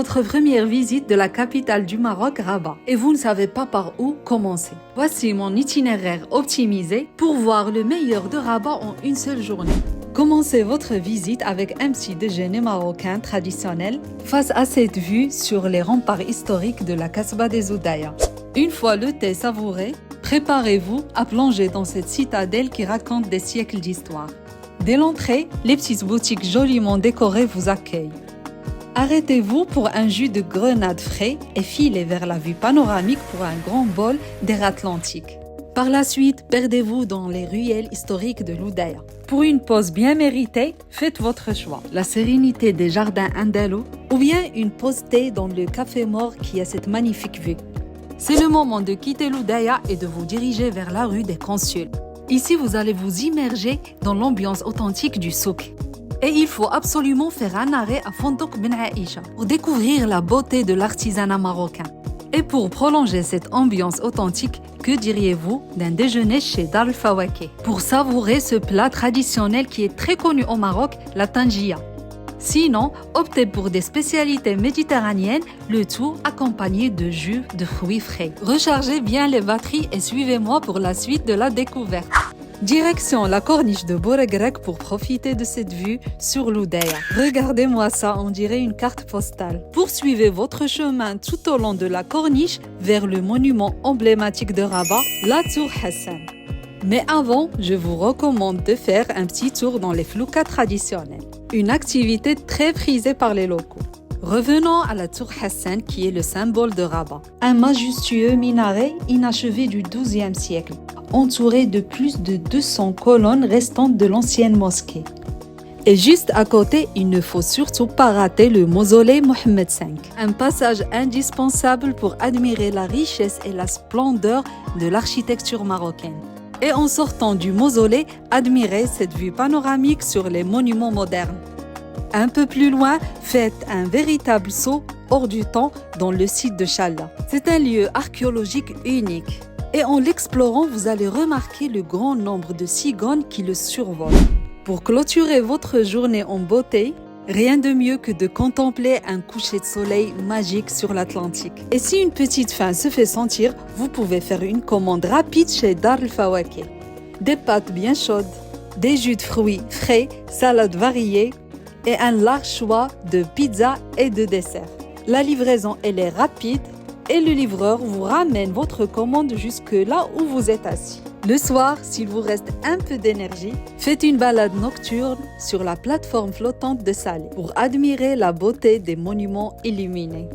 votre première visite de la capitale du Maroc, Rabat, et vous ne savez pas par où commencer. Voici mon itinéraire optimisé pour voir le meilleur de Rabat en une seule journée. Commencez votre visite avec un petit déjeuner marocain traditionnel face à cette vue sur les remparts historiques de la Kasbah des Oudaya. Une fois le thé savouré, préparez-vous à plonger dans cette citadelle qui raconte des siècles d'histoire. Dès l'entrée, les petites boutiques joliment décorées vous accueillent. Arrêtez-vous pour un jus de grenade frais et filez vers la vue panoramique pour un grand bol d'air Atlantique. Par la suite, perdez-vous dans les ruelles historiques de l'Oudaya. Pour une pause bien méritée, faites votre choix. La sérénité des jardins andalous ou bien une pause thé dans le café Mort qui a cette magnifique vue. C'est le moment de quitter l'Oudaya et de vous diriger vers la rue des Consuls. Ici, vous allez vous immerger dans l'ambiance authentique du souk. Et il faut absolument faire un arrêt à Fondouk Ben Aïcha pour découvrir la beauté de l'artisanat marocain. Et pour prolonger cette ambiance authentique, que diriez-vous d'un déjeuner chez Dar el Fawakih pour savourer ce plat traditionnel qui est très connu au Maroc, la tangia. Sinon, optez pour des spécialités méditerranéennes, le tout accompagné de jus de fruits frais. Rechargez bien les batteries et suivez-moi pour la suite de la découverte. Direction la corniche de Bourg-Grec pour profiter de cette vue sur l'Oudaya. Regardez-moi ça, on dirait une carte postale. Poursuivez votre chemin tout au long de la corniche vers le monument emblématique de Rabat, la Tour Hassan. Mais avant, je vous recommande de faire un petit tour dans les floukas traditionnels, une activité très prisée par les locaux. Revenons à la Tour Hassan qui est le symbole de Rabat, un majestueux minaret inachevé du XIIe siècle, entouré de plus de 200 colonnes restantes de l'ancienne mosquée. Et juste à côté, il ne faut surtout pas rater le mausolée Mohammed V, un passage indispensable pour admirer la richesse et la splendeur de l'architecture marocaine. Et en sortant du mausolée, admirez cette vue panoramique sur les monuments modernes. Un peu plus loin, faites un véritable saut hors du temps dans le site de Challa. C'est un lieu archéologique unique. Et en l'explorant, vous allez remarquer le grand nombre de cigognes qui le survolent. Pour clôturer votre journée en beauté, rien de mieux que de contempler un coucher de soleil magique sur l'Atlantique. Et si une petite faim se fait sentir, vous pouvez faire une commande rapide chez Dar el Fawakih. Des pâtes bien chaudes, des jus de fruits frais, salades variées et un large choix de pizzas et de desserts. La livraison, elle est rapide et le livreur vous ramène votre commande jusque là où vous êtes assis. Le soir, s'il vous reste un peu d'énergie, faites une balade nocturne sur la plateforme flottante de Salé pour admirer la beauté des monuments illuminés.